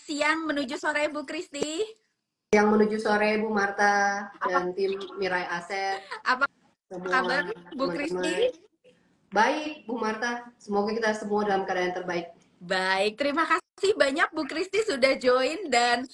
siang menuju sore Bu Kristi. Yang menuju sore Bu Marta Apa dan tim Mirai Aset, apa kabar semua Bu Kristi? teman-teman. Baik Bu Marta, semoga kita semua dalam keadaan terbaik. Baik, terima kasih banyak Bu Kristi sudah join dan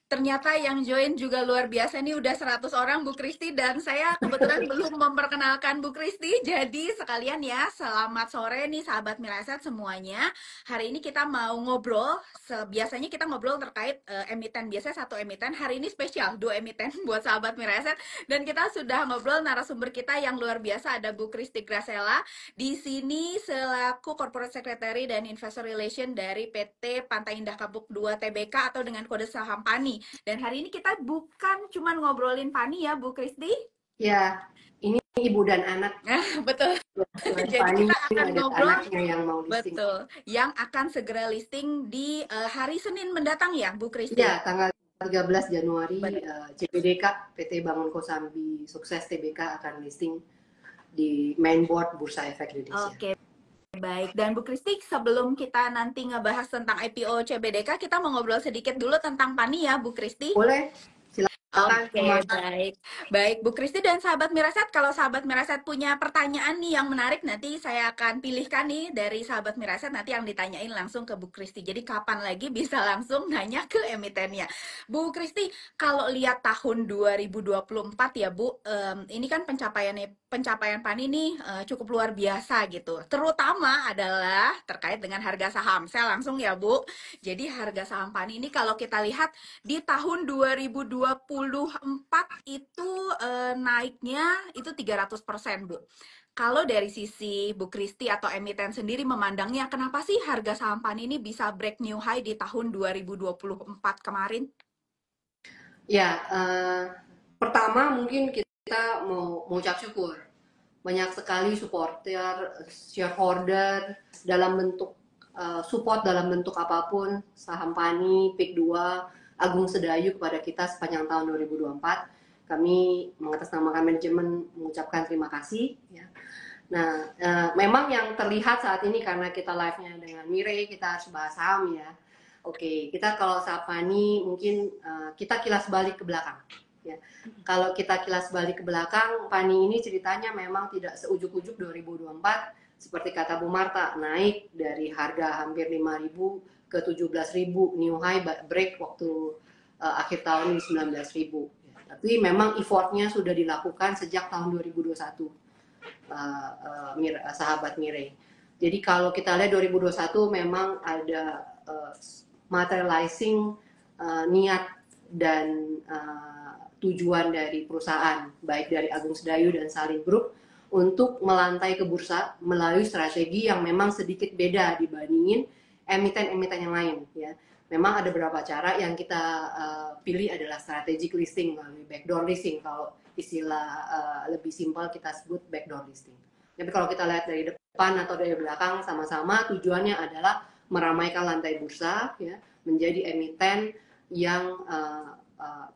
ternyata yang join juga luar biasa nih udah 100 orang Bu Kristi dan saya kebetulan belum memperkenalkan Bu Kristi. Jadi sekalian ya, selamat sore nih sahabat Miraset semuanya. Hari ini kita mau ngobrol, biasanya kita ngobrol terkait emiten, biasanya satu emiten. Hari ini spesial, 2 emiten buat sahabat Miraset. Dan kita sudah ngobrol narasumber kita yang luar biasa, ada Bu Kristi Grasela. Di sini selaku Corporate Secretary dan Investor Relation dari PT Pantai Indah Kapuk 2 TBK atau dengan kode saham PANI. Dan hari ini kita bukan cuma ngobrolin PANI ya Bu Kristi. Ya, ini ibu dan anak. Betul. Jadi PANI kita akan ada ngobrol, anaknya yang mau listing. betul, yang akan segera listing di hari Senin mendatang ya Bu Kristi. Ya, tanggal 13 Januari Betul. CBDK PT Bangun Kosambi Sukses TBK akan listing di main board Bursa Efek Indonesia. Oke. Baik, dan Bu Kristi, sebelum kita nanti ngebahas tentang IPO CBDK, kita mau ngobrol sedikit dulu tentang PANI ya, Bu Kristi. Boleh, silakan. Oke, baik. Baik, Bu Kristi dan sahabat Miraset, kalau sahabat Miraset punya pertanyaan nih yang menarik, nanti saya akan pilihkan nih dari sahabat Miraset, nanti yang ditanyain langsung ke Bu Kristi. Jadi kapan lagi bisa langsung nanya ke emitennya. Bu Kristi, kalau lihat tahun 2024 ya Bu, ini kan pencapaian PANI ini cukup luar biasa gitu. Terutama adalah terkait dengan harga saham. Saya langsung ya Bu. Jadi harga saham PANI ini kalau kita lihat di tahun 2024 itu naiknya itu 300% Bu. Kalau dari sisi Bu Kristi atau emiten sendiri memandangnya, kenapa sih harga saham PANI ini bisa break new high di tahun 2024 kemarin? Ya, pertama mungkin kita mau mengucap syukur. Banyak sekali supporter, shareholder dalam bentuk support dalam bentuk apapun, saham PANI, PIK 2, Agung Sedayu kepada kita sepanjang tahun 2024. Kami mengatasnamakan manajemen mengucapkan terima kasih. Ya. Nah, memang yang terlihat saat ini karena kita live-nya dengan Mire, kita harus bahas saham ya. Oke, kita kalau saham PANI mungkin kita kilas balik ke belakang. Ya. Kalau kita kilas balik ke belakang, PANI ini ceritanya memang tidak seujuk-ujuk 2024 seperti kata Bu Marta, naik dari harga hampir 5.000 ke 17.000 new high break waktu akhir tahun di 19.000. Ya. Tapi memang effortnya sudah dilakukan sejak tahun 2021, sahabat Mirai. Jadi kalau kita lihat 2021 memang ada materializing niat dan tujuan dari perusahaan, baik dari Agung Sedayu dan Salim Group, untuk melantai ke bursa melalui strategi yang memang sedikit beda dibandingin emiten-emiten yang lain. Ya. Memang ada beberapa cara yang kita pilih adalah strategic listing melalui backdoor listing. Kalau istilah lebih simpel kita sebut backdoor listing. Tapi kalau kita lihat dari depan atau dari belakang, sama-sama tujuannya adalah meramaikan lantai bursa, ya, menjadi emiten yang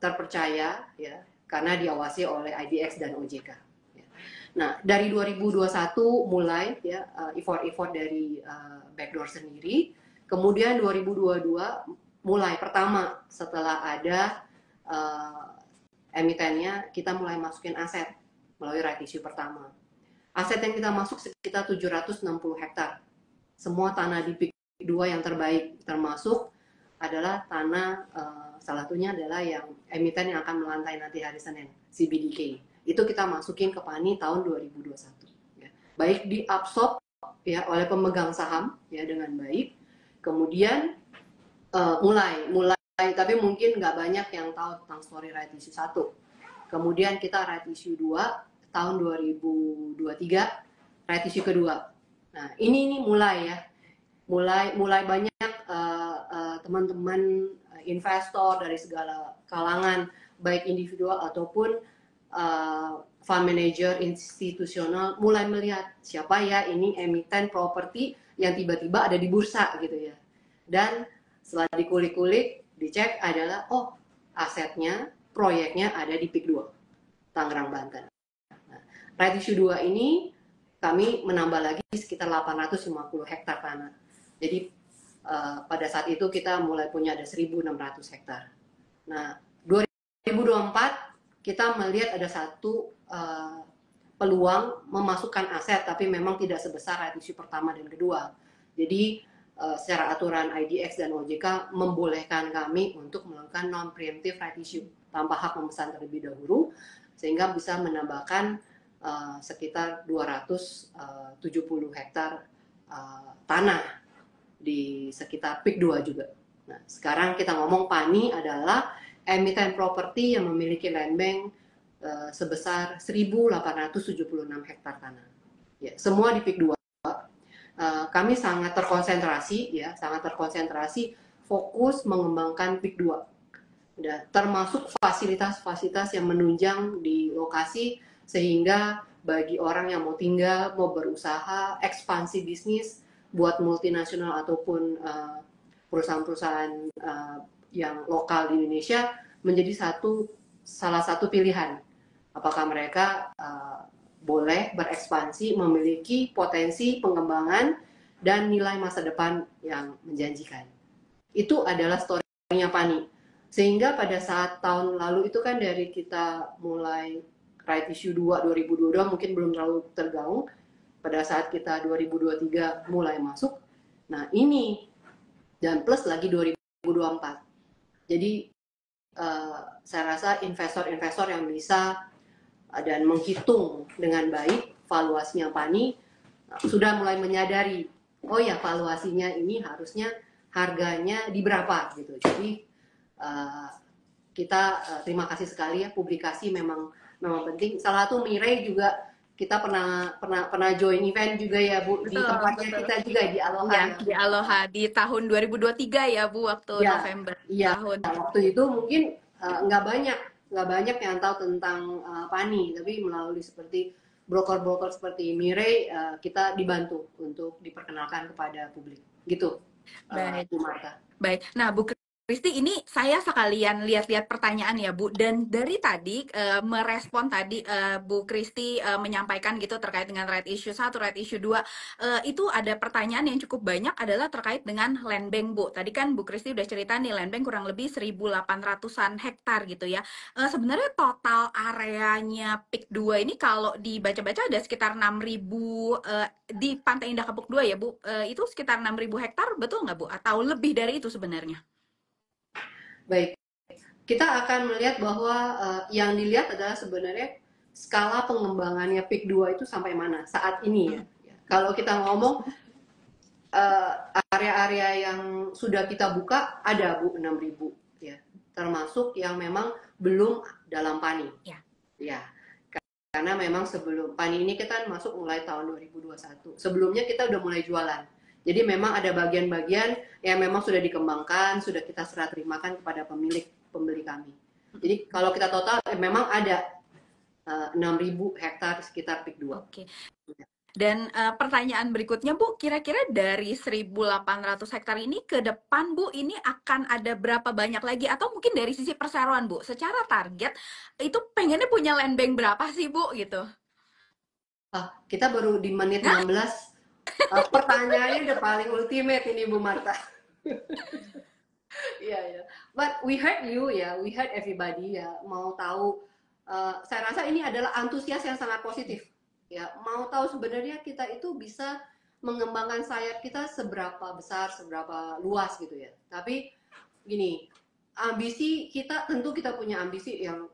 terpercaya ya karena diawasi oleh IDX dan OJK. Ya. Nah, dari 2021 mulai ya effort dari backdoor sendiri, kemudian 2022 mulai pertama setelah ada emitennya kita mulai masukin aset melalui right issue pertama. Aset yang kita masuk sekitar 760 hektar. Semua tanah di PIK 2 yang terbaik, termasuk adalah tanah salah satunya adalah yang emiten yang akan melantai nanti hari Senin, CBDK. Itu kita masukin ke PANI tahun 2021. Ya. Baik diabsorb ya oleh pemegang saham ya dengan baik. Kemudian mulai tapi mungkin nggak banyak yang tahu tentang story right issue 1. Kemudian kita right issue 2 tahun 2023, right issue kedua. Nah, ini mulai ya. Mulai banyak teman-teman investor dari segala kalangan, baik individual ataupun fund manager institusional mulai melihat siapa ya ini emiten properti yang tiba-tiba ada di bursa gitu ya. Dan setelah dikulik-kulik, dicek adalah oh asetnya, proyeknya ada di PIK 2, Tangerang, Banten. Nah, right issue 2 ini kami menambah lagi sekitar 850 hektar tanah. Jadi pada saat itu kita mulai punya ada 1.600 hektar. Nah, 2024 kita melihat ada satu peluang memasukkan aset, tapi memang tidak sebesar right issue pertama dan kedua. Jadi secara aturan IDX dan OJK membolehkan kami untuk melakukan non-preemptive right issue tanpa hak memesan terlebih dahulu, sehingga bisa menambahkan sekitar 270 hektar tanah di sekitar PIK 2 juga. Nah, sekarang kita ngomong PANI adalah emiten properti yang memiliki land bank sebesar 1.876 hektar tanah. Ya, semua di PIK 2. Kami sangat terkonsentrasi, ya, sangat terkonsentrasi fokus mengembangkan PIK 2. Ya, termasuk fasilitas-fasilitas yang menunjang di lokasi sehingga bagi orang yang mau tinggal, mau berusaha, ekspansi bisnis buat multinasional ataupun perusahaan-perusahaan yang lokal di Indonesia menjadi salah satu pilihan. Apakah mereka boleh berekspansi, memiliki potensi pengembangan dan nilai masa depan yang menjanjikan. Itu adalah story-nya PANI. Sehingga pada saat tahun lalu itu kan dari kita mulai right issue 2 2022 mungkin belum terlalu tergaung. Pada saat kita 2023 mulai masuk. Nah, ini dan plus lagi 2024. Jadi saya rasa investor-investor yang bisa dan menghitung dengan baik valuasinya PANI sudah mulai menyadari, oh ya valuasinya ini harusnya harganya di berapa gitu. Jadi kita terima kasih sekali ya, publikasi memang penting. Salah satu Mirai juga kita pernah join event juga ya Bu, betul, di tempatnya betul. Kita juga di Aloha ya, di Aloha di tahun 2023 ya Bu, waktu ya, November iya, tahun. Waktu itu mungkin nggak banyak yang tahu tentang PANI, tapi melalui seperti broker-broker seperti Mirai kita dibantu untuk diperkenalkan kepada publik gitu. Baik. Bu Marta. Baik. Nah, Bu Kristi, ini saya sekalian lihat-lihat pertanyaan ya Bu, dan dari tadi merespon tadi Bu Kristi menyampaikan gitu terkait dengan right issue 1, right issue 2, itu ada pertanyaan yang cukup banyak adalah terkait dengan land bank Bu. Tadi kan Bu Kristi udah cerita nih land bank kurang lebih 1.800-an hektar gitu ya. Sebenarnya total areanya PIK 2 ini kalau dibaca-baca ada sekitar 6.000 di Pantai Indah Kapuk 2 ya Bu, itu sekitar 6.000 hektar, betul nggak Bu? Atau lebih dari itu sebenarnya? Baik, kita akan melihat bahwa yang dilihat adalah sebenarnya skala pengembangannya PIK 2 itu sampai mana saat ini ya. Kalau kita ngomong area-area yang sudah kita buka ada Bu 6.000 ya, termasuk yang memang belum dalam PANI. Ya. Karena memang sebelum PANI ini kita masuk mulai tahun 2021. Sebelumnya kita udah mulai jualan. Jadi memang ada bagian-bagian yang memang sudah dikembangkan, sudah kita serah terimakan kepada pembeli kami. Jadi kalau kita total memang ada 6.000 hektar sekitar PIK 2. Oke. Dan pertanyaan berikutnya Bu, kira-kira dari 1.800 hektar ini ke depan Bu, ini akan ada berapa banyak lagi? Atau mungkin dari sisi perseroan Bu, secara target itu pengennya punya land bank berapa sih Bu gitu? Kita baru di menit 16. Pertanyaannya udah paling ultimate ini Bu Marta. Iya. But we heard you ya, we heard everybody ya. Mau tahu, saya rasa ini adalah antusias yang sangat positif. Ya, mau tahu sebenarnya kita itu bisa mengembangkan sayap kita seberapa besar, seberapa luas gitu ya. Tapi gini, ambisi kita tentu kita punya ambisi yang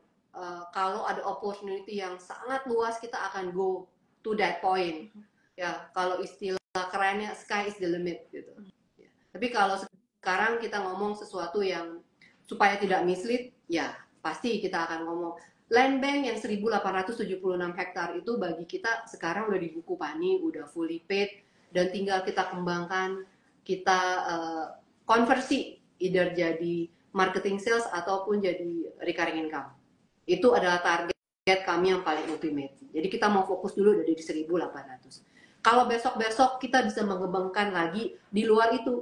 kalau ada opportunity yang sangat luas kita akan go to that point. Ya, kalau istilah kerennya sky is the limit gitu. Ya. Tapi kalau sekarang kita ngomong sesuatu yang supaya tidak mislead, ya pasti kita akan ngomong land bank yang 1.876 hektar itu bagi kita sekarang udah di buku PANI, udah fully paid dan tinggal kita kembangkan, kita konversi either jadi marketing sales ataupun jadi recurring income. Itu adalah target kami yang paling ultimate. Jadi kita mau fokus dulu dari 1.800. Kalau besok-besok kita bisa mengembangkan lagi di luar itu,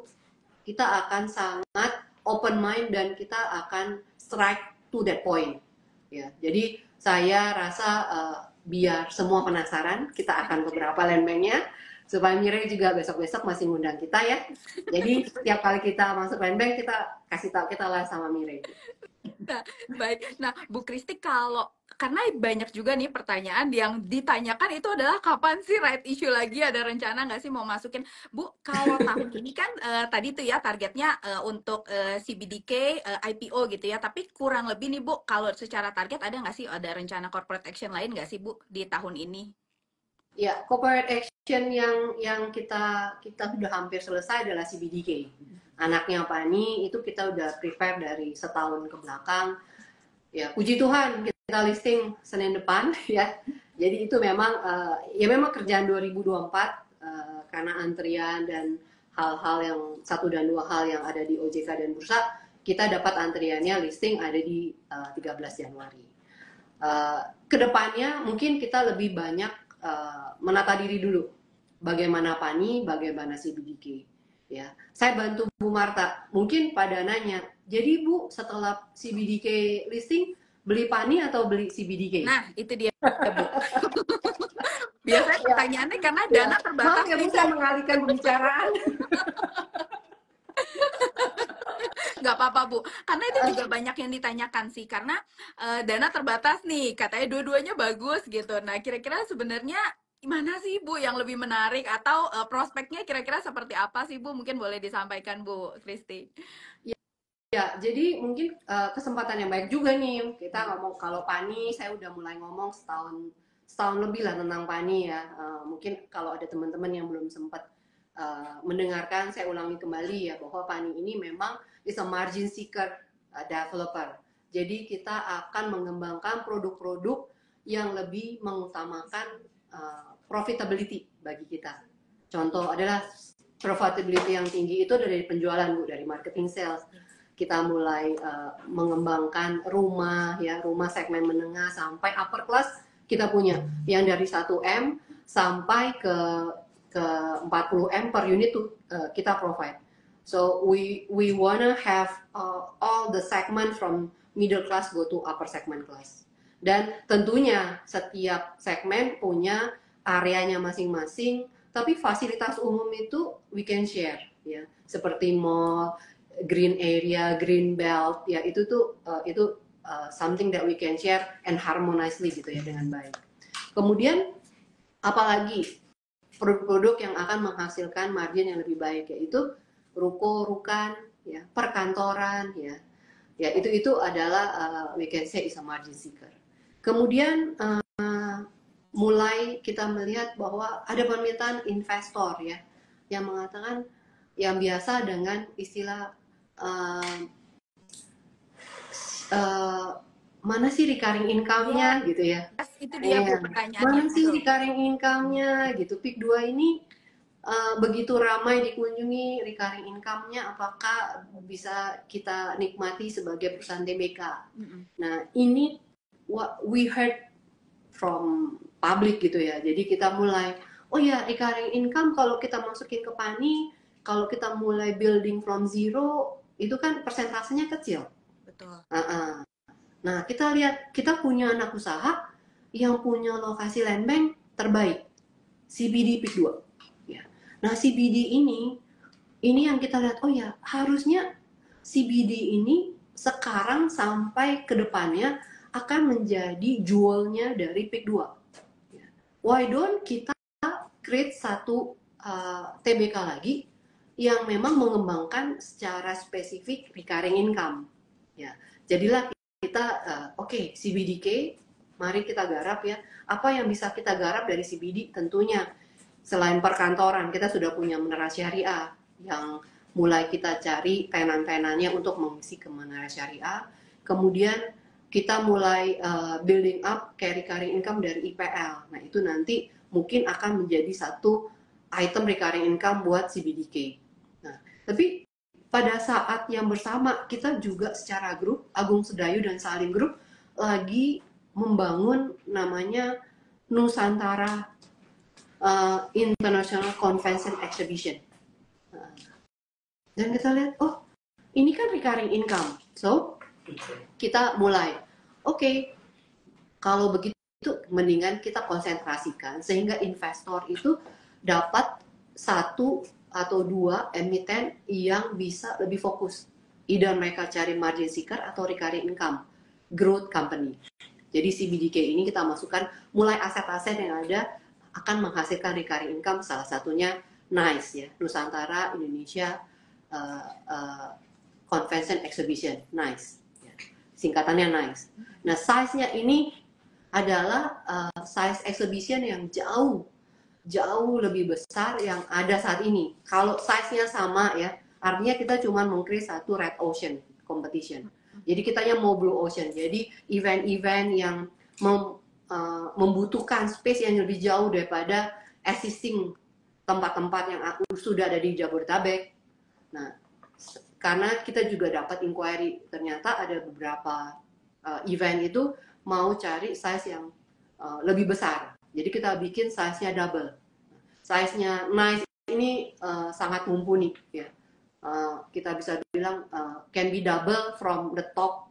kita akan sangat open mind dan kita akan strike to that point. Ya, jadi saya rasa biar semua penasaran, kita akan beberapa land bank-nya supaya Mirai juga besok-besok masih ngundang kita ya. Jadi setiap kali kita masuk Land Bank kita kasih tahu kita lah sama Mirai. Nah, baik. Nah, Bu Kristi, kalau karena banyak juga nih pertanyaan yang ditanyakan itu adalah kapan sih right issue lagi, ada rencana nggak sih mau masukin? Bu, kalau tahun ini kan tadi tuh ya targetnya untuk CBDK IPO gitu ya, tapi kurang lebih nih Bu, kalau secara target ada nggak sih ada rencana corporate action lain nggak sih Bu di tahun ini? Ya, corporate action yang kita sudah hampir selesai adalah CBDK. Anaknya Pani itu kita udah prepare dari setahun ke belakang. Ya, puji Tuhan kita listing Senin depan ya. Jadi itu memang ya memang kerjaan 2024 karena antrian dan hal-hal yang satu dan dua hal yang ada di OJK dan bursa, kita dapat antriannya listing ada di 13 Januari. Kedepannya mungkin kita lebih banyak menata diri dulu. Bagaimana Pani, bagaimana CBDK. Ya, saya bantu Bu Marta. Mungkin pada nanya, jadi Bu setelah CBDK listing beli Pani atau beli CBDK? Nah, itu dia Bu. Biasanya Ya, pertanyaannya karena ya. dana terbatas Maaf ya nih Bu, Bu. saya mengalihkan pembicaraan. Nggak apa-apa Bu, karena itu juga banyak yang ditanyakan sih, karena dana terbatas nih, katanya dua-duanya bagus gitu. Nah, kira-kira sebenarnya mana sih Bu yang lebih menarik, atau prospeknya kira-kira seperti apa sih Bu? Mungkin boleh disampaikan Bu Kristi. Ya, jadi mungkin kesempatan yang baik juga nih kita ngomong kalau Pani, saya udah mulai ngomong setahun lebih lah tentang Pani ya. Mungkin kalau ada teman-teman yang belum sempat mendengarkan, saya ulangi kembali ya bahwa Pani ini memang is a margin seeker developer. Jadi kita akan mengembangkan produk-produk yang lebih mengutamakan profitability bagi kita. Contoh adalah profitability yang tinggi itu dari penjualan Bu, dari marketing sales. Kita mulai mengembangkan rumah ya, rumah segmen menengah sampai upper class kita punya yang dari 1M sampai ke 40M per unit tuh kita provide. So we wanna have all the segment from middle class go to upper segment class. Dan tentunya setiap segmen punya areanya masing-masing, tapi fasilitas umum itu we can share ya, seperti mall, green area, green belt, ya itu tuh something that we can share and harmoniously gitu ya dengan baik. Kemudian apalagi produk-produk yang akan menghasilkan margin yang lebih baik, yaitu ruko, rukan, ya, perkantoran, ya, ya itu adalah we can say is a margin seeker. Kemudian mulai kita melihat bahwa ada permintaan investor ya yang mengatakan yang biasa dengan istilah mana sih recurring income-nya gitu ya. Itu dia Bu pertanyaannya. Mana sih recurring income-nya gitu. Peak 2 ini begitu ramai dikunjungi, recurring income-nya apakah bisa kita nikmati sebagai perusahaan TBK. Nah, ini what we heard from public gitu ya. Jadi kita mulai, oh ya recurring income kalau kita masukin ke Pani, kalau kita mulai building from zero, itu kan persentasenya kecil. Betul. Nah, kita lihat, kita punya anak usaha yang punya lokasi land bank terbaik, CBD Peak 2. Ya. Nah, CBD ini yang kita lihat, oh ya, harusnya CBD ini sekarang sampai ke depannya akan menjadi jewelnya dari Peak 2. Ya. Why don't kita create satu TBK lagi yang memang mengembangkan secara spesifik recurring income. Ya, jadilah kita oke, CBDK, mari kita garap ya. Apa yang bisa kita garap dari CBD? Tentunya selain perkantoran, kita sudah punya Menara Syariah yang mulai kita cari tenan-tenannya untuk mengisi ke Menara Syariah. Kemudian kita mulai building up recurring income dari IPL. Nah, itu nanti mungkin akan menjadi satu item recurring income buat CBDK. Nah, tapi pada saat yang bersama kita juga secara grup, Agung Sedayu dan Salim Group lagi membangun namanya Nusantara International Convention Exhibition. Dan kita lihat, oh ini kan recurring income. So, kita mulai, oke, kalau begitu mendingan kita konsentrasikan sehingga investor itu dapat satu atau dua emiten yang bisa lebih fokus. Either mereka cari margin seeker atau recurring income, growth company. Jadi CBDK ini kita masukkan mulai aset-aset yang ada akan menghasilkan recurring income, salah satunya NICE ya, Nusantara Indonesia Convention Exhibition, NICE. Ya. Singkatannya NICE. Nah, size-nya ini adalah size exhibition yang jauh lebih besar yang ada saat ini. Kalau size-nya sama ya, artinya kita cuma meng-create satu red ocean competition. Jadi kitanya mau blue ocean. Jadi event-event yang membutuhkan space yang lebih jauh daripada existing tempat-tempat yang sudah ada di Jabodetabek. Nah, karena kita juga dapat inquiry, ternyata ada beberapa event itu mau cari size yang lebih besar. Jadi kita bikin size-nya double. Size-nya NICE ini sangat mumpuni ya. Kita bisa bilang can be double from the top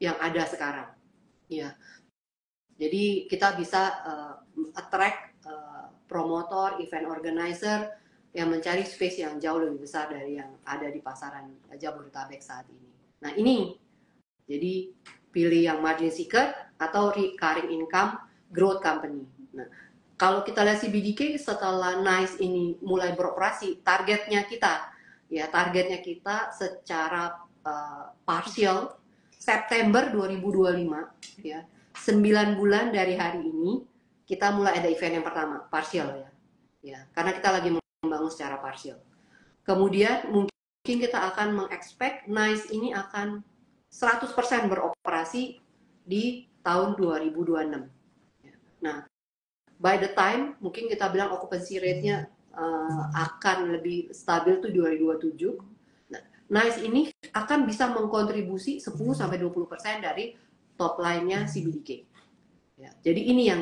yang ada sekarang. Ya. Jadi kita bisa attract promotor, event organizer yang mencari space yang jauh lebih besar dari yang ada di pasaran Jabodetabek saat ini. Nah ini, jadi pilih yang margin seeker atau recurring income growth company. Nah, kalau kita lihat CBDK setelah NICE ini mulai beroperasi, targetnya kita secara partial September 2025 ya. 9 bulan dari hari ini kita mulai ada event yang pertama, partial ya. Ya, karena kita lagi membangun secara partial. Kemudian mungkin kita akan mengexpect NICE ini akan 100% beroperasi di tahun 2026. Nah, by the time mungkin kita bilang occupancy rate-nya akan lebih stabil tuh 2027. Nah, NICE ini akan bisa mengkontribusi 10-20% dari top line-nya CBDK. Ya, jadi ini yang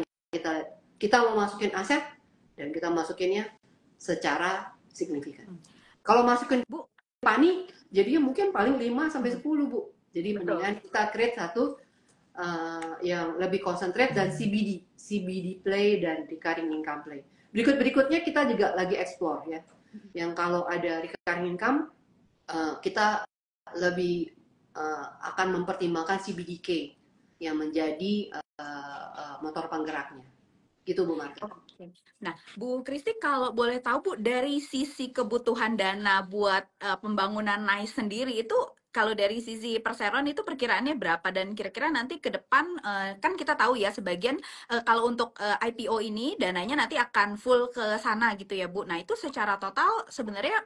kita mau masukin aset dan kita masukinnya secara signifikan. Kalau masukin Bu Pani, jadinya mungkin paling 5-10 Bu. Jadi mendingan kita create satu yang lebih concentrate dan CBD play dan recurring income play. Berikutnya kita juga lagi explore ya. Yang kalau ada recurring income kita lebih akan mempertimbangkan CBDK yang menjadi motor penggeraknya. Gitu Bu Marta. Oke. Nah, Bu Kristi kalau boleh tahu Bu, dari sisi kebutuhan dana buat pembangunan NICE sendiri itu kalau dari sisi perseroan itu perkiraannya berapa, dan kira-kira nanti ke depan kan kita tahu ya sebagian kalau untuk IPO ini dananya nanti akan full ke sana gitu ya Bu. Nah, itu secara total sebenarnya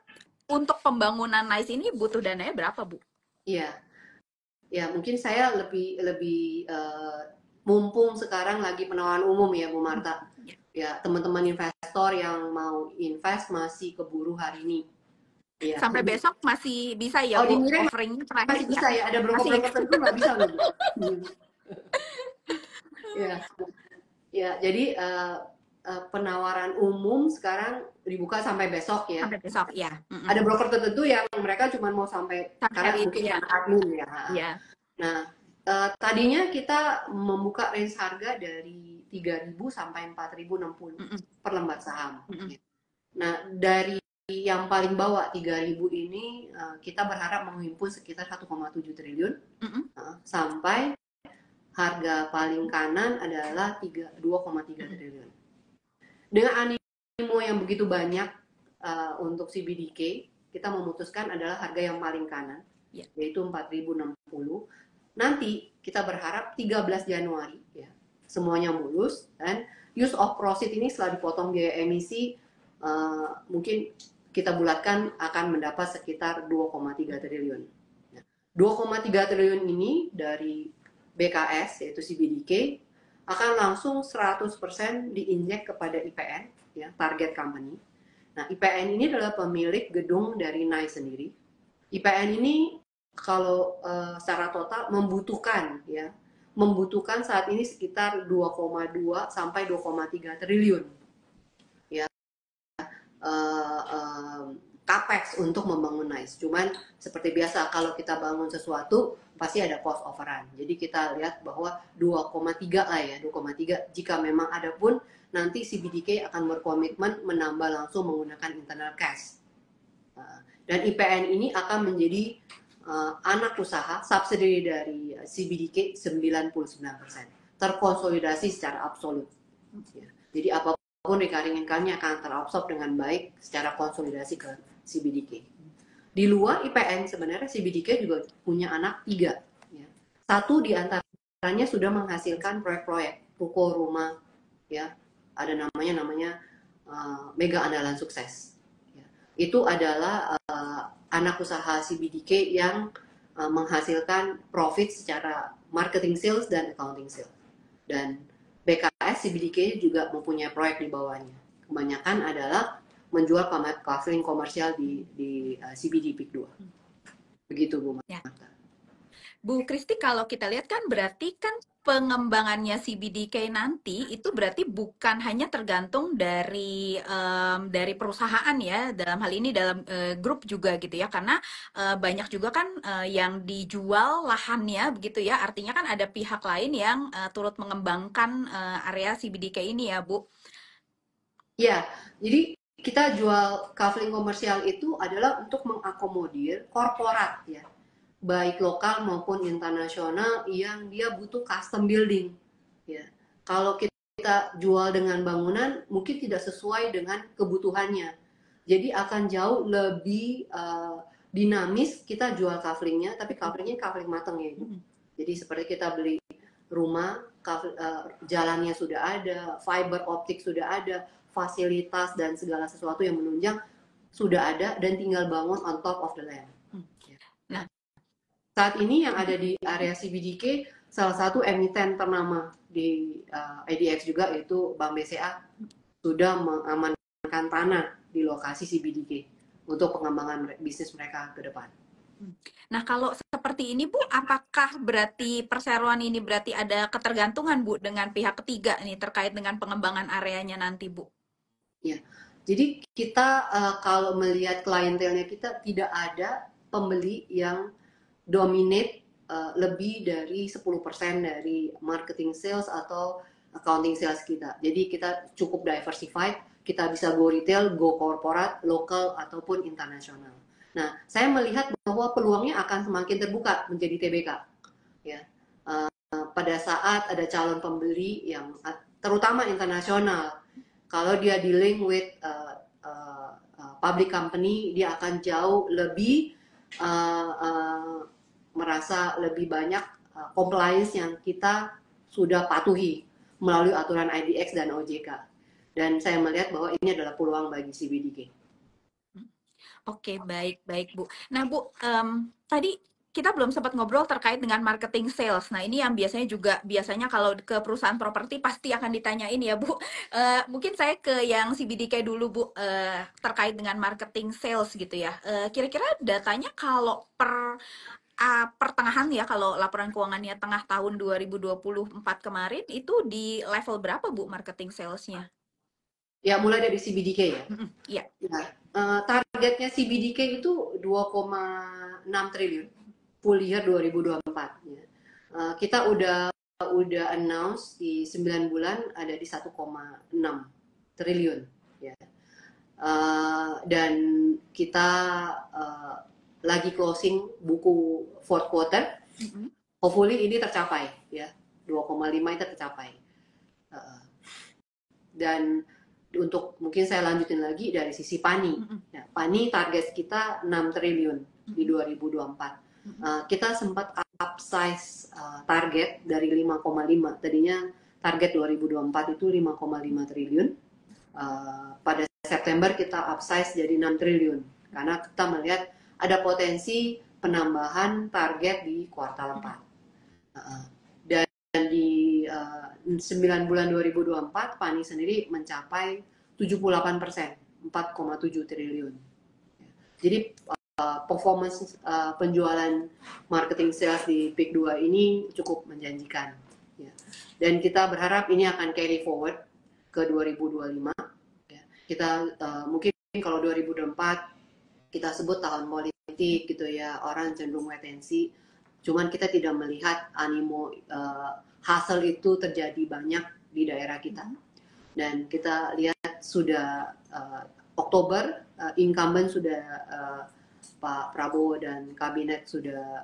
untuk pembangunan NICE ini butuh dananya berapa Bu? Iya. Ya, mungkin saya lebih mumpung sekarang lagi penawaran umum ya Bu Marta. Ya, teman-teman investor yang mau invest masih keburu hari ini. Ya. Sampai besok masih bisa ya Bu, offering terakhir masih bisa ya, ada broker-broker tertentu nggak bisa loh Bu. Ya, jadi penawaran umum sekarang dibuka sampai besok ya. Sampai besok ya. Ada broker tertentu yang mereka cuma mau sampai karena mungkin karena admin ya. Ya. Nah, tadinya kita membuka range harga dari 3.000 sampai 4.060 per lembar saham. Nah, dari yang paling bawah 3.000 ini kita berharap menghimpun sekitar 1,7 triliun sampai harga paling kanan adalah 2,3 triliun. Dengan animo yang begitu banyak untuk CBDK, kita memutuskan adalah harga yang paling kanan, yaitu 4.060. Nanti kita berharap 13 Januari ya, semuanya mulus, dan use of proceed ini setelah dipotong biaya emisi mungkin kita bulatkan akan mendapat sekitar 2,3 triliun. 2,3 triliun ini dari BKS yaitu CBDK akan langsung 100% diinjek kepada IPN ya, target company. Nah, IPN ini adalah pemilik gedung dari NICE sendiri. IPN ini kalau secara total membutuhkan saat ini sekitar 2,2 sampai 2,3 triliun ya capex untuk membangun NICE. Cuman seperti biasa kalau kita bangun sesuatu pasti ada cost overrun. Jadi kita lihat bahwa 2,3 lah ya, 2,3 jika memang ada pun nanti CBDK akan berkomitmen menambah langsung menggunakan internal cash. Dan IPN ini akan menjadi anak usaha subsidiary dari CBDK 99%, terkonsolidasi secara absolut. Ya. Jadi apapun recurring income-nya akan terabsorb dengan baik secara konsolidasi ke CBDK. Di luar IPN sebenarnya CBDK juga punya anak 3. Ya. Satu di antaranya sudah menghasilkan proyek-proyek ruko rumah, ya ada namanya Mega Andalan Sukses. Ya. Itu adalah anak usaha CBDK yang menghasilkan profit secara marketing sales dan accounting sales. Dan BKS CBDK juga mempunyai proyek di bawahnya. Kebanyakan adalah menjual kafling komersial di CBD Peak 2. Begitu Bu Marta. Ya. Bu Kristi, kalau kita lihat kan berarti kan pengembangannya CBDK nanti itu berarti bukan hanya tergantung dari perusahaan ya, dalam hal ini dalam grup juga gitu ya, karena banyak juga kan yang dijual lahannya begitu ya, artinya kan ada pihak lain yang turut mengembangkan area CBDK ini ya Bu. Ya, jadi kita jual kafling komersial itu adalah untuk mengakomodir korporat ya, baik lokal maupun internasional yang dia butuh custom building. Ya, kalau kita jual dengan bangunan mungkin tidak sesuai dengan kebutuhannya, jadi akan jauh lebih dinamis kita jual kaflingnya, tapi kaflingnya kafling mateng ya Ibu. Jadi seperti kita beli rumah, jalannya sudah ada, fiber optik sudah ada, fasilitas dan segala sesuatu yang menunjang sudah ada, dan tinggal bangun on top of the land. Nah, saat ini yang ada di area CBDK, salah satu emiten ternama di IDX juga yaitu Bank BCA sudah mengamankan tanah di lokasi CBDK untuk pengembangan bisnis mereka ke depan. Nah, kalau seperti ini Bu, apakah berarti perseroan ini berarti ada ketergantungan Bu dengan pihak ketiga nih terkait dengan pengembangan areanya nanti Bu? Ya, jadi kita kalau melihat klientelnya kita tidak ada pembeli yang dominate lebih dari 10% dari marketing sales atau accounting sales kita. Jadi kita cukup diversified, kita bisa go retail, go corporate, lokal ataupun internasional. Nah, saya melihat bahwa peluangnya akan semakin terbuka menjadi TBK. Ya, pada saat ada calon pembeli yang terutama internasional, kalau dia dealing with public company, dia akan jauh lebih merasa lebih banyak compliance yang kita sudah patuhi melalui aturan IDX dan OJK. Dan saya melihat bahwa ini adalah peluang bagi CBDK. Oke, baik Bu. Nah Bu, tadi kita belum sempat ngobrol terkait dengan marketing sales. Nah ini yang biasanya kalau ke perusahaan properti pasti akan ditanyain ya Bu. Mungkin saya ke yang CBDK dulu Bu, terkait dengan marketing sales gitu ya. Kira-kira datanya kalau pertengahan ya, kalau laporan keuangannya tengah tahun 2024 kemarin itu di level berapa Bu marketing salesnya? Ya, mulai dari CBDK ya. Iya. Targetnya CBDK itu 2,6 triliun full year 2024. Ya. Kita udah announce di 9 bulan ada di 1,6 triliun. Ya. Dan kita lagi closing buku fourth quarter. Hopefully ini tercapai ya, 2,5 itu tercapai. Dan untuk mungkin saya lanjutin lagi dari sisi PANI. Ya, PANI target kita 6 triliun di 2024. Kita sempat upsize target dari 5,5. Tadinya target 2024 itu 5,5 triliun. Pada September kita upsize jadi 6 triliun. Karena kita melihat ada potensi penambahan target di kuartal 4. Dan di 9 bulan 2024 PANI sendiri mencapai 78%, 4,7 triliun. Jadi performance penjualan marketing sales di Peak 2 ini cukup menjanjikan. Ya. Dan kita berharap ini akan carry forward ke 2025. Ya. Kita mungkin kalau 2024 kita sebut tahun politik gitu ya, orang cenderung wait and see. Cuman kita tidak melihat animo hasil itu terjadi banyak di daerah kita. Dan kita lihat sudah Oktober incumbent sudah Pak Prabowo dan kabinet sudah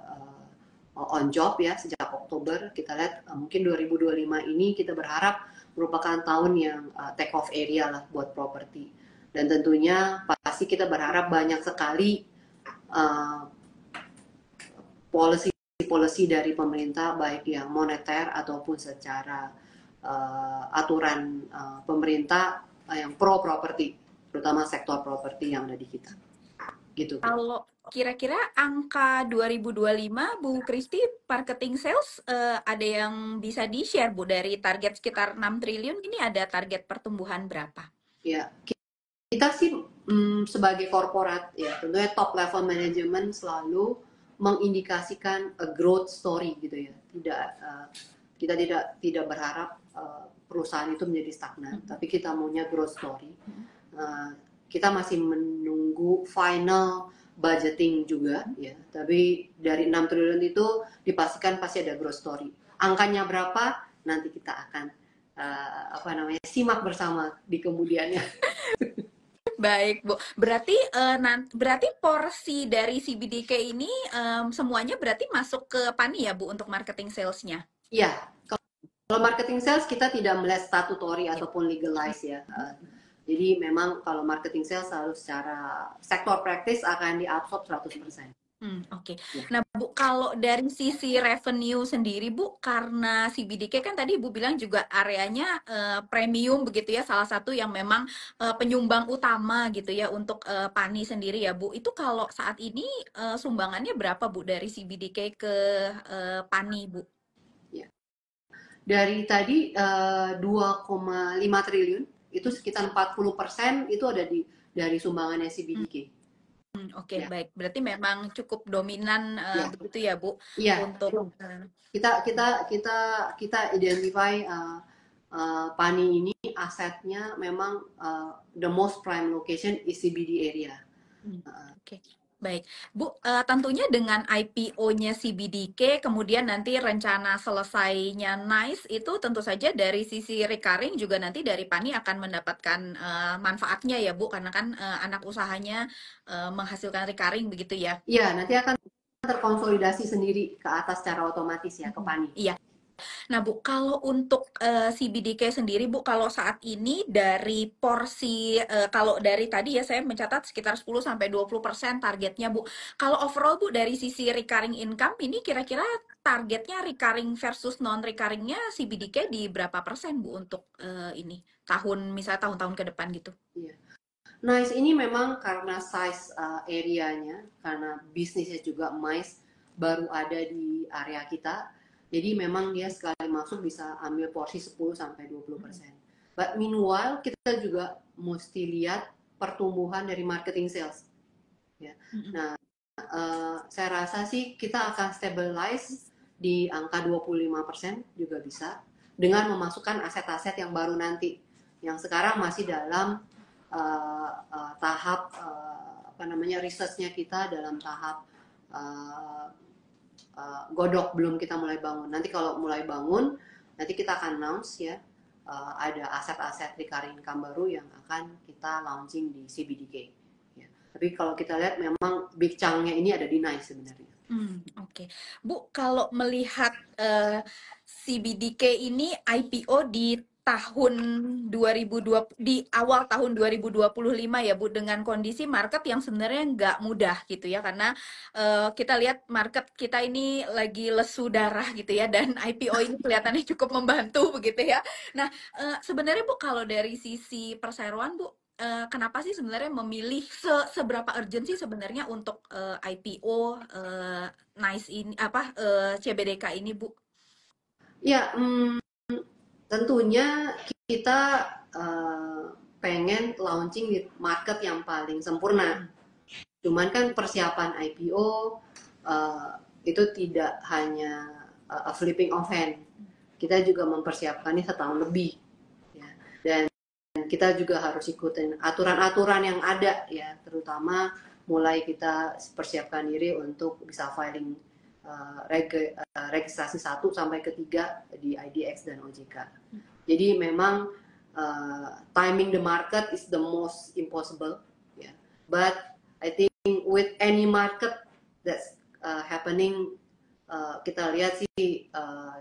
on job ya sejak Oktober. Kita lihat mungkin 2025 ini kita berharap merupakan tahun yang take off area lah buat properti. Dan tentunya pasti kita berharap banyak sekali policy dari pemerintah baik yang moneter ataupun secara aturan pemerintah yang pro properti, terutama sektor properti yang ada di kita. Gitu. Kalau kira-kira angka 2025 Bu Kristi marketing sales ada yang bisa di-share Bu dari target sekitar 6 triliun ini ada target pertumbuhan berapa? Ya, kita sih sebagai korporat ya tentunya top level management selalu mengindikasikan a growth story gitu ya. Kita tidak berharap perusahaan itu menjadi stagnan, tapi kita maunya growth story. Kita masih menunggu final budgeting juga ya, tapi dari 6 triliun itu dipastikan pasti ada growth story. Angkanya berapa nanti kita akan simak bersama di kemudiannya. Baik Bu, berarti porsi dari CBDK ini semuanya berarti masuk ke PANI ya Bu untuk marketing salesnya? Iya, kalau marketing sales kita tidak melihat statutory ataupun legalize ya. Jadi memang kalau marketing sales selalu secara sektor praktis akan diabsorb 100%. Oke. Nah Bu, kalau dari sisi revenue sendiri Bu, karena CBDK kan tadi Ibu bilang juga areanya premium begitu ya, salah satu yang memang penyumbang utama gitu ya untuk PANI sendiri ya Bu. Itu kalau saat ini sumbangannya berapa Bu dari CBDK ke PANI Bu? Ya. Dari tadi 2,5 triliun itu sekitar 40% itu ada dari sumbangannya CBDK. Oke, baik. Berarti memang cukup dominan begitu ya, Bu. Iya. Untuk kita identify PANI ini asetnya memang the most prime location is CBD area. Oke. Baik, Bu, tentunya dengan IPO-nya CBDK, kemudian nanti rencana selesainya NICE itu tentu saja dari sisi recurring juga nanti dari PANI akan mendapatkan manfaatnya ya Bu, karena kan anak usahanya menghasilkan recurring begitu ya? Iya, nanti akan terkonsolidasi sendiri ke atas secara otomatis ya ke PANI. Iya. Nah Bu, kalau untuk CBDK sendiri Bu, kalau saat ini dari porsi, kalau dari tadi ya saya mencatat sekitar 10-20% targetnya Bu. Kalau overall Bu, dari sisi recurring income ini kira-kira targetnya recurring versus non-recurringnya CBDK di berapa persen Bu untuk ini? Misalnya tahun-tahun ke depan gitu. Iya. NICE ini memang karena size areanya, karena bisnisnya juga MICE baru ada di area kita, jadi memang dia sekali masuk bisa ambil porsi 10-20%. But meanwhile kita juga mesti lihat pertumbuhan dari marketing sales. Ya. Nah, saya rasa sih kita akan stabilize di angka 25% juga bisa dengan memasukkan aset-aset yang baru nanti, yang sekarang masih dalam tahap researchnya kita dalam tahap godok, belum kita mulai bangun. Nanti kalau mulai bangun, nanti kita akan announce ya ada aset-aset recurring income baru yang akan kita launching di CBDK. Ya. Tapi kalau kita lihat memang big chunk-nya ini ada di NICE sebenarnya. Oke. Bu, kalau melihat CBDK ini IPO di tahun 2020 di awal tahun 2025 ya Bu, dengan kondisi market yang sebenarnya nggak mudah gitu ya, karena kita lihat market kita ini lagi lesu darah gitu ya, dan IPO ini kelihatannya cukup membantu begitu ya. Nah, sebenarnya Bu, kalau dari sisi perseroan Bu, kenapa sih sebenarnya memilih seberapa urgent sih sebenarnya untuk IPO NICE ini CBDK ini Bu? Ya, tentunya kita pengen launching di market yang paling sempurna. Cuman kan persiapan IPO itu tidak hanya a flipping of hand. Kita juga mempersiapkannya setahun lebih. Ya. Dan kita juga harus ikutin aturan-aturan yang ada ya, terutama mulai kita persiapkan diri untuk bisa filing registrasi 1 sampai ke 3 di IDX dan OJK. Jadi memang timing the market is the most impossible, yeah. But I think with any market that's happening, kita lihat sih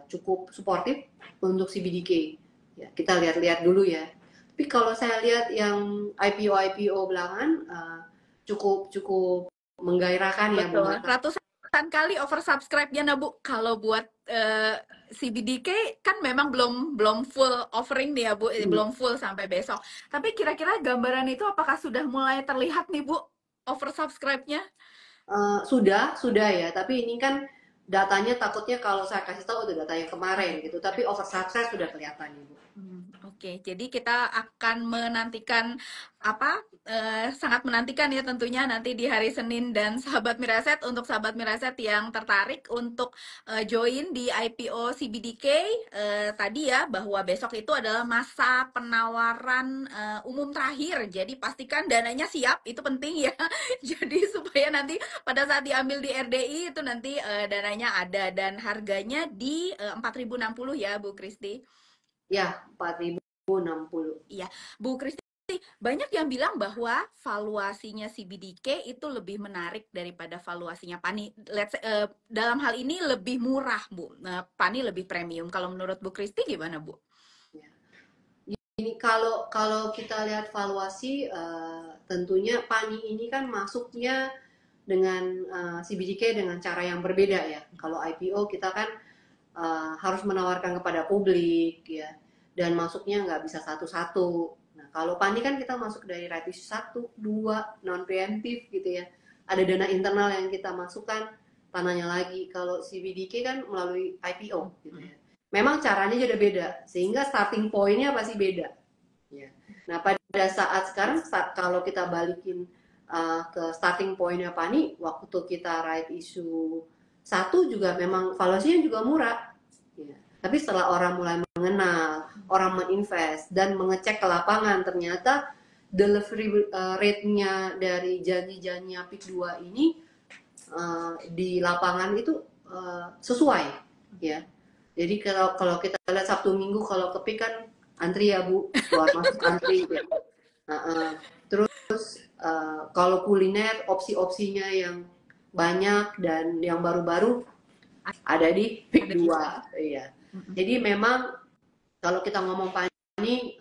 cukup suportif untuk CBDK. Ya, kita lihat-lihat dulu ya. Tapi kalau saya lihat yang IPO belakangan cukup menggairahkan ya Bu Betul. Marta. Ratusan kali oversubscribe-nya nah Bu. Kalau buat CBDK kan memang belum full offering nih ya Bu, belum full sampai besok. Tapi kira-kira gambaran itu apakah sudah mulai terlihat nih Bu oversubscribe-nya? Sudah ya. Tapi ini kan datanya takutnya kalau saya kasih tahu itu data yang kemarin gitu. Tapi oversubscribe sudah kelihatan Ibu. Oke, jadi kita akan menantikan sangat menantikan ya tentunya nanti di hari Senin, dan sahabat Miraset, untuk sahabat Miraset yang tertarik untuk join di IPO CBDK tadi ya, bahwa besok itu adalah masa penawaran umum terakhir. Jadi pastikan dananya siap, itu penting ya. Jadi supaya nanti pada saat diambil di RDI itu nanti dananya ada, dan harganya di 4.060 ya Bu Kristi. Ya, 4.060. Iya, Bu Kristi, banyak yang bilang bahwa valuasinya CBDK itu lebih menarik daripada valuasinya Pani. Dalam hal ini lebih murah, Bu. Pani lebih premium. Kalau menurut Bu Kristi gimana, Bu? Ya. Ini kalau kita lihat valuasi, tentunya Pani ini kan masuknya dengan CBDK dengan cara yang berbeda ya. Kalau IPO kita kan harus menawarkan kepada publik ya, dan masuknya nggak bisa satu-satu. Nah, kalau Pani kan kita masuk dari right issue 1, 2, non preemptive gitu ya. Ada dana internal yang kita masukkan, tanahnya lagi. Kalau CBDK kan melalui IPO gitu ya. Memang caranya jadi beda, sehingga starting point-nya pasti beda. Ya. Nah, pada saat sekarang kalau kita balikin ke starting point-nya Pani, waktu kita right issue 1 juga memang valuasinya juga murah. Ya. Tapi setelah orang mulai mengenal, orang menginvest dan mengecek ke lapangan, ternyata delivery rate-nya dari janji-janjinya PIK 2 ini di lapangan itu sesuai ya. Jadi kalau kita lihat Sabtu Minggu kalau ke PIK kan antri ya Bu, keluar masuk antri ya. Terus kalau kuliner opsi-opsinya yang banyak dan yang baru-baru ada di PIK 2 iya. Jadi memang kalau kita ngomong Pani,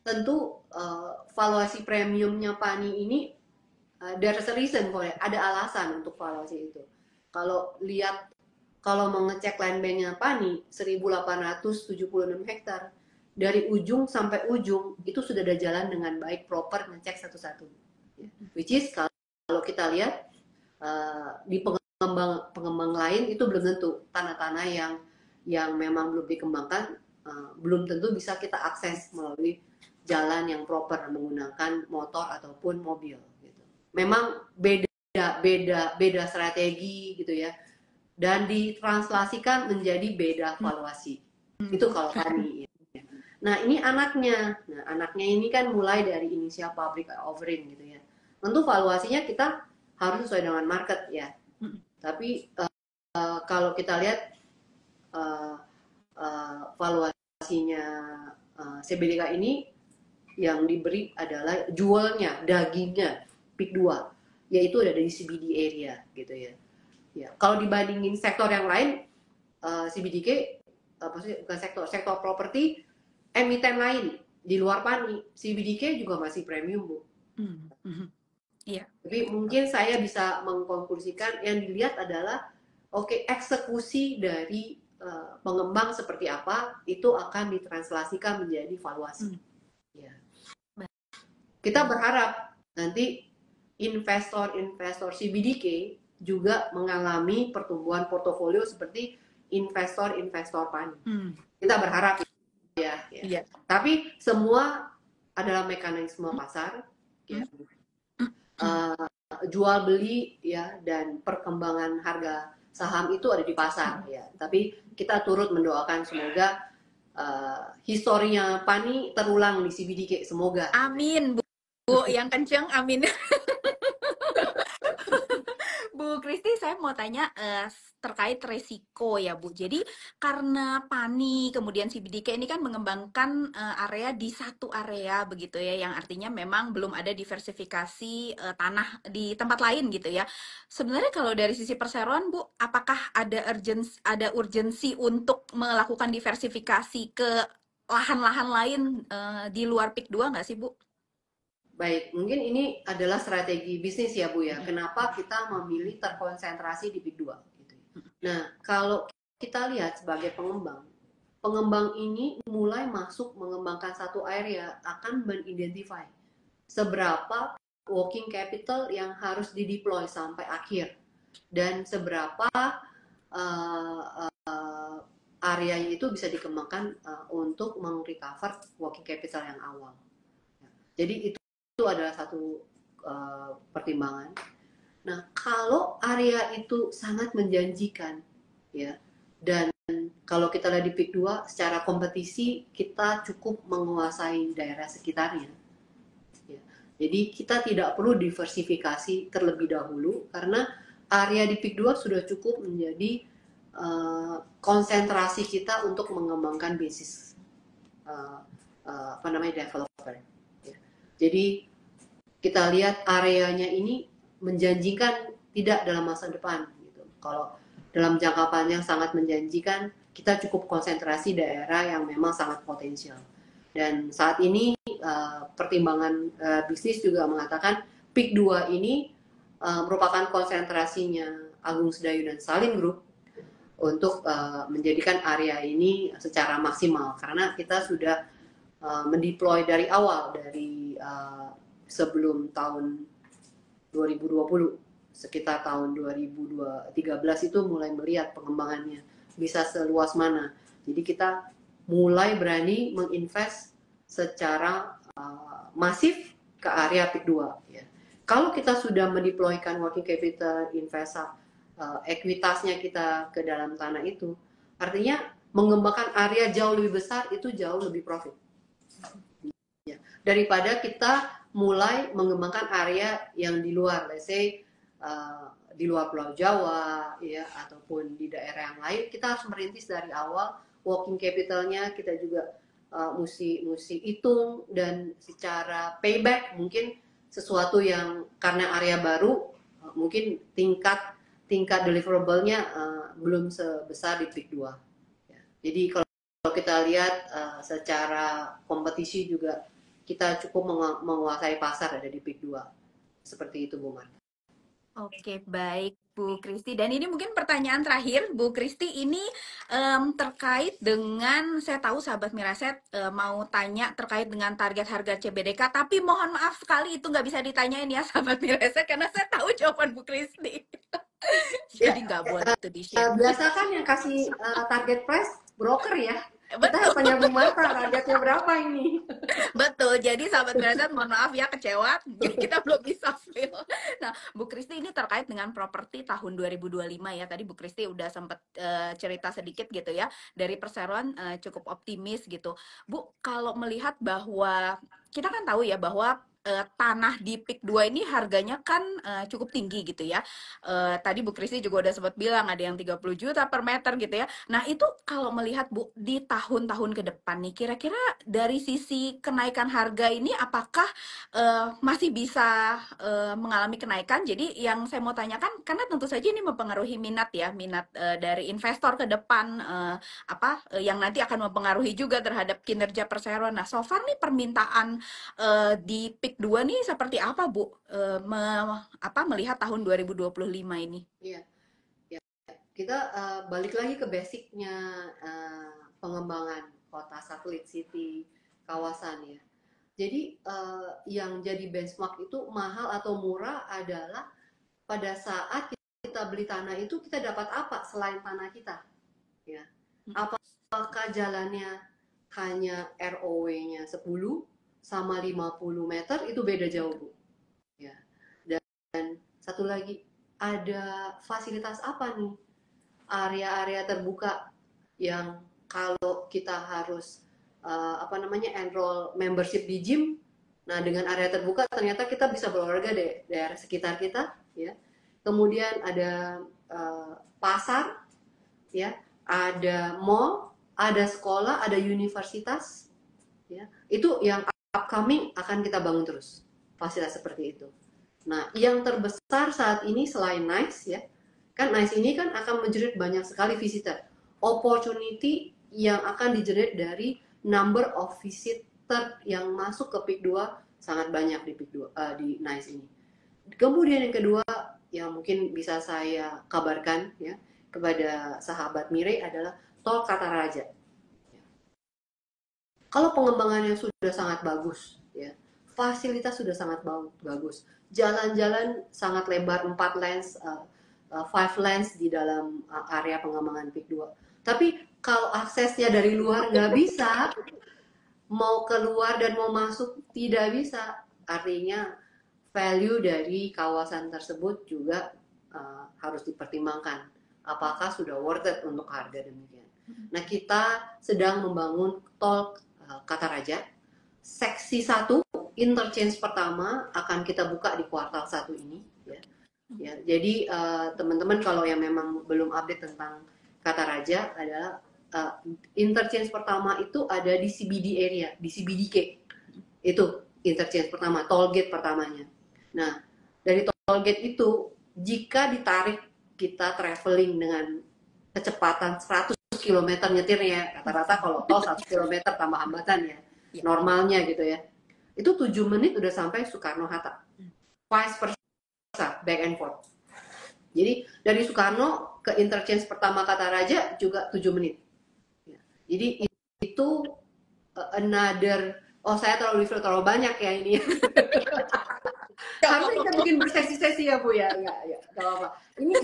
tentu valuasi premiumnya Pani ini there's a reason for it. Ada alasan untuk valuasi itu. Kalau mengecek land banknya Pani 1.876 hektar dari ujung sampai ujung itu sudah ada jalan dengan baik, proper, ngecek satu-satu. Which is kalau kita lihat di pengembang lain itu belum tentu, tanah-tanah yang memang belum dikembangkan belum tentu bisa kita akses melalui jalan yang proper menggunakan motor ataupun mobil gitu. Memang beda strategi gitu ya, dan ditranslasikan menjadi beda valuasi. Itu kalau kami ya. Nah, ini anaknya. Nah, anaknya ini kan mulai dari initial public offering gitu ya. Tentu valuasinya kita harus sesuai dengan market ya. Tapi kalau kita lihat valuasinya CBDK ini yang diberi adalah jualnya, dagingnya PIK 2, yaitu ada di CBD area gitu ya. Ya, kalau dibandingin sektor yang lain, CBDK bukan sektor properti, emiten lain di luar Pani, CBDK juga masih premium Bu. Iya. Tapi mungkin saya bisa mengkonklusikan yang dilihat adalah eksekusi dari pengembang seperti apa itu akan ditranslasikan menjadi valuasi. Ya. Kita berharap nanti investor CBDK juga mengalami pertumbuhan portofolio seperti investor Pani. Kita berharap ya. Yeah. Tapi semua adalah mekanisme pasar. Ya. Jual beli ya, dan perkembangan harga saham itu ada di pasar ya. Tapi kita turut mendoakan semoga historinya Pani terulang di CBDK, semoga. Amin Bu, yang kenceng amin. Bu Kristi, saya mau tanya terkait resiko ya Bu. Jadi karena PANI kemudian CBDK ini kan mengembangkan area di satu area begitu ya, yang artinya memang belum ada diversifikasi tanah di tempat lain gitu ya. Sebenarnya kalau dari sisi perseroan Bu, apakah ada urgensi untuk melakukan diversifikasi ke lahan-lahan lain di luar PIK 2 nggak sih Bu? Baik, mungkin ini adalah strategi bisnis ya Bu ya. Kenapa kita memilih terkonsentrasi di Big 2 gitu. Nah, kalau kita lihat sebagai pengembang, pengembang ini mulai masuk mengembangkan satu area akan mengidentify seberapa working capital yang harus dideploy sampai akhir dan seberapa uh, areanya itu bisa dikembangkan untuk meng-recover working capital yang awal. Jadi itu adalah satu pertimbangan. Nah, kalau area itu sangat menjanjikan, ya, dan kalau kita lihat di PIK 2, secara kompetisi kita cukup menguasai daerah sekitarnya. Ya. Jadi kita tidak perlu diversifikasi terlebih dahulu karena area di PIK 2 sudah cukup menjadi konsentrasi kita untuk mengembangkan bisnis developer. Ya. Jadi kita lihat areanya ini menjanjikan tidak dalam masa depan gitu. Kalau dalam jangka panjang sangat menjanjikan, kita cukup konsentrasi daerah yang memang sangat potensial. Dan saat ini pertimbangan bisnis juga mengatakan PIK 2 ini merupakan konsentrasinya Agung Sedayu dan Salim Group untuk menjadikan area ini secara maksimal karena kita sudah mendeploy dari awal dari sebelum tahun 2020 sekitar tahun 2013 itu mulai melihat pengembangannya bisa seluas mana. Jadi kita mulai berani menginvest secara masif ke area PIK 2 ya. Kalau kita sudah mendeploykan working capital ekuitasnya kita ke dalam tanah itu, artinya mengembangkan area jauh lebih besar itu jauh lebih profit. Ya. Daripada kita mulai mengembangkan area yang di luar, let's say di luar Pulau Jawa, ya, ataupun di daerah yang lain, kita harus merintis dari awal. Working capitalnya kita juga mesti hitung dan secara payback mungkin sesuatu yang karena area baru mungkin tingkat deliverable-nya belum sebesar di PIK 2. Ya. Jadi kalau kita lihat secara kompetisi juga kita cukup menguasai pasar ada di PIK 2. Seperti itu Bu Marta. Oke, baik Bu Kristi. Dan ini mungkin pertanyaan terakhir, Bu Kristi, ini terkait dengan, saya tahu sahabat Miraset mau tanya terkait dengan target harga CBDK, tapi mohon maaf sekali itu nggak bisa ditanyain ya sahabat Miraset, karena saya tahu jawaban Bu Kristi. Jadi nggak boleh itu di-share. Biasa kan yang kasih target price broker ya. Kita Betul. tanya Bu Marta, targetnya berapa ini? Betul, jadi sahabat Miraset mohon maaf ya kecewa, kita belum bisa spill. Nah, Bu Kristi ini terkait dengan properti tahun 2025 ya. Tadi Bu Kristi udah sempat cerita sedikit gitu ya. Dari perseroan cukup optimis gitu. Bu, kalau melihat bahwa kita kan tahu ya bahwa tanah di PIK 2 ini harganya kan cukup tinggi gitu ya. Tadi Bu Kristi juga udah sempat bilang ada yang 30 juta per meter gitu ya. Nah, itu kalau melihat Bu di tahun-tahun ke depan nih, kira-kira dari sisi kenaikan harga ini apakah masih bisa mengalami kenaikan? Jadi yang saya mau tanyakan, karena tentu saja ini mempengaruhi minat ya, minat dari investor ke depan, yang nanti akan mempengaruhi juga terhadap kinerja perseroan. Nah, so far nih permintaan di PIK 2 nih seperti apa Bu? Melihat tahun 2025 ini? Iya, ya. Kita balik lagi ke basicnya pengembangan kota satelit city kawasan ya. Jadi yang jadi benchmark itu mahal atau murah adalah pada saat kita beli tanah itu kita dapat apa selain tanah kita, ya. Apakah jalannya hanya ROW-nya 10 sama 50 meter itu beda jauh Bu, ya. Dan satu lagi ada fasilitas apa nih area-area terbuka yang kalau kita harus enroll membership di gym, nah dengan area terbuka ternyata kita bisa berolahraga di daerah sekitar kita, ya. kemudian ada pasar, ya, ada mall, ada sekolah, ada universitas, ya. Itu yang upcoming akan kita bangun terus, fasilitas seperti itu. Nah, yang terbesar saat ini selain NICE, ya, kan NICE ini kan akan menjerit banyak sekali visitor. Opportunity yang akan dijerit dari number of visitor yang masuk ke PIK 2 sangat banyak di PIK 2, di NICE ini. Kemudian yang kedua yang mungkin bisa saya kabarkan, ya, kepada sahabat Mire adalah tol Kataraja. Kalau pengembangannya sudah sangat bagus, ya, fasilitas sudah sangat bagus, jalan-jalan sangat lebar, 4 lanes, 5 lanes di dalam area pengembangan PIK 2. Tapi kalau aksesnya dari luar nggak bisa, mau keluar dan mau masuk tidak bisa, artinya value dari kawasan tersebut juga harus dipertimbangkan. Apakah sudah worth it untuk harga demikian. Nah, kita sedang membangun tol Kataraja. Seksi 1, interchange pertama akan kita buka di kuartal 1 ini. Ya. Ya, jadi teman-teman kalau yang memang belum update tentang Kataraja adalah interchange pertama itu ada di CBD area, di CBDK. Itu interchange pertama, toll gate pertamanya. Nah, dari toll gate itu jika ditarik kita traveling dengan kecepatan 100 km nyetirnya, rata-rata kalau tol 100 km tambah hambatan, ya, normalnya gitu ya, itu 7 menit udah sampai Soekarno-Hatta, vice versa, back and forth. Jadi dari Soekarno ke interchange pertama Kataraja juga 7 menit. Jadi itu another, saya terlalu banyak ya ini. Harusnya kita bikin bersesi-sesi ya Bu ya, enggak apa-apa. Ini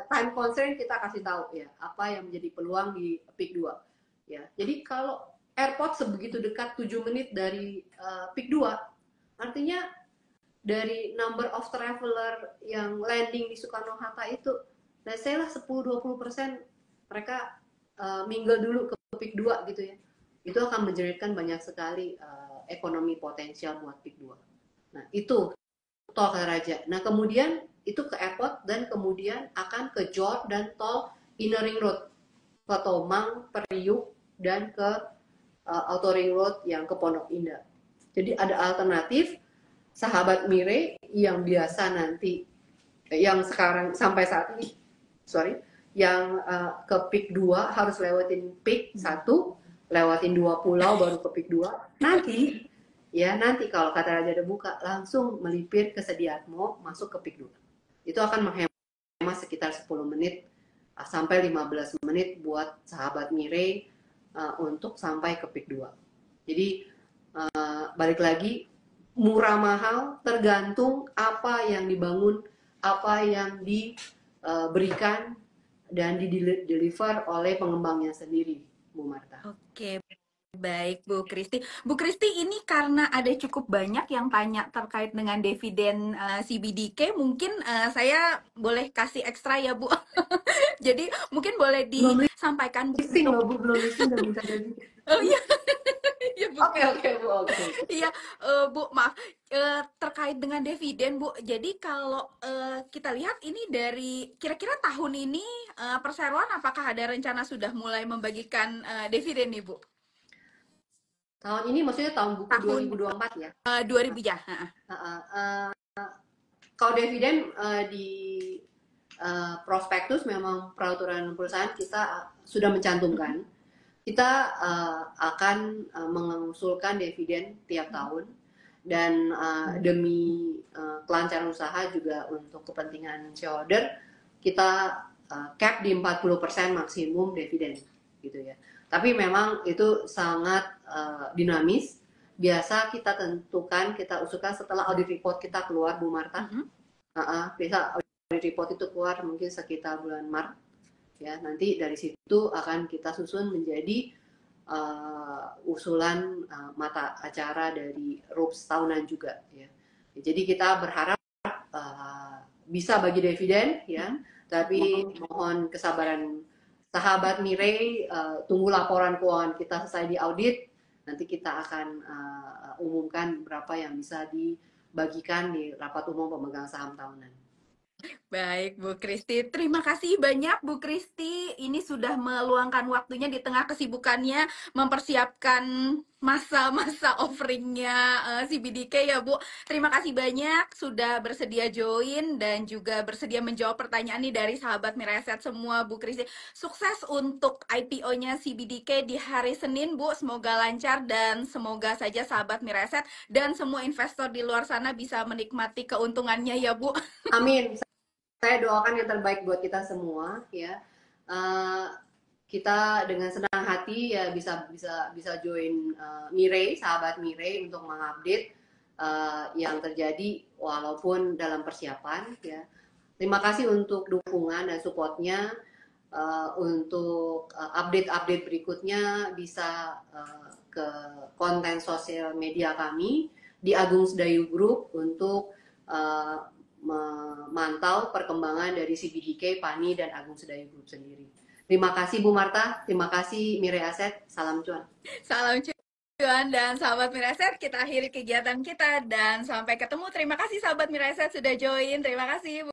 time constraint kita kasih tahu ya, apa yang menjadi peluang di PIK 2. Ya, jadi kalau airport sebegitu dekat 7 menit dari PIK 2, artinya dari number of traveler yang landing di Soekarno-Hatta itu, let's say lah 10-20% mereka mingle dulu ke PIK 2 gitu ya. Itu akan menjeritkan banyak sekali ekonomi potensial buat PIK 2. Nah, itu tol Kataraja. Nah, kemudian itu ke airport dan kemudian akan ke JOR dan tol Inner Ring Road ke Tomang, Periuk, dan ke Auto Ring Road yang ke Pondok Indah. Jadi ada alternatif sahabat Mire yang biasa nanti, yang sekarang sampai saat ini, yang ke PIK 2 harus lewatin PIK 1, lewatin 2 pulau baru ke PIK 2. Nanti kalau Kataraja udah buka, langsung melipir ke Sediatmo, masuk ke PIK 2. Itu akan menghemat sekitar 10 menit sampai 15 menit buat sahabat Mire untuk sampai ke PIK 2. Jadi balik lagi, murah mahal tergantung apa yang dibangun, apa yang diberikan dan dideliver oleh pengembangnya sendiri, Bu Marta. Oke, baik Bu Kristi. Bu Kristi, ini karena ada cukup banyak yang tanya terkait dengan dividen CBDK, mungkin saya boleh kasih ekstra ya Bu. Jadi mungkin boleh disampaikan Bu. Listing loh Bu, belum listing dan bisa jadi. Oh iya. Iya, Bu. Oke Bu, oke. Iya, Bu, maaf. Terkait dengan dividen, Bu. Jadi kalau kita lihat ini dari kira-kira tahun ini perseroan apakah ada rencana sudah mulai membagikan dividen nih, Bu? Tahun ini maksudnya tahun buku 2024 ya? 2000 ya. Kalau dividen di prospektus memang peraturan perusahaan kita sudah mencantumkan. Kita akan mengusulkan dividen tiap tahun dan demi kelancaran usaha juga untuk kepentingan shareholder kita cap di 40% maksimum dividen gitu ya. Tapi memang itu sangat dinamis. Biasa kita tentukan, kita usulkan setelah audit report kita keluar, Bu Marta. Biasa audit report itu keluar mungkin sekitar bulan Maret. Ya, nanti dari situ akan kita susun menjadi usulan mata acara dari RUPS tahunan juga ya. Jadi kita berharap bisa bagi dividen ya, tapi mohon kesabaran sahabat Mire, tunggu laporan keuangan kita selesai di audit, nanti kita akan umumkan berapa yang bisa dibagikan di rapat umum pemegang saham tahunan. Baik, Bu Kristi. Terima kasih banyak, Bu Kristi. Ini sudah meluangkan waktunya di tengah kesibukannya mempersiapkan masa-masa offeringnya CBDK ya, Bu. Terima kasih banyak sudah bersedia join dan juga bersedia menjawab pertanyaan nih dari sahabat Miraset semua, Bu Kristi. Sukses untuk IPO-nya CBDK di hari Senin, Bu. Semoga lancar dan semoga saja sahabat Miraset dan semua investor di luar sana bisa menikmati keuntungannya ya, Bu. Amin. Saya doakan yang terbaik buat kita semua ya. Uh, kita dengan senang hati ya bisa join Mirei, sahabat Mirei untuk mengupdate yang terjadi walaupun dalam persiapan ya. Terima kasih untuk dukungan dan supportnya. Untuk update-update berikutnya bisa ke konten sosial media kami di Agung Sedayu Group untuk memantau perkembangan dari CBDK, PANI, dan Agung Sedayu Group sendiri. Terima kasih Bu Marta, terima kasih Mirai Aset, salam cuan. Salam cuan dan sahabat Miraset, kita akhiri kegiatan kita dan sampai ketemu. Terima kasih sahabat Miraset sudah join. Terima kasih.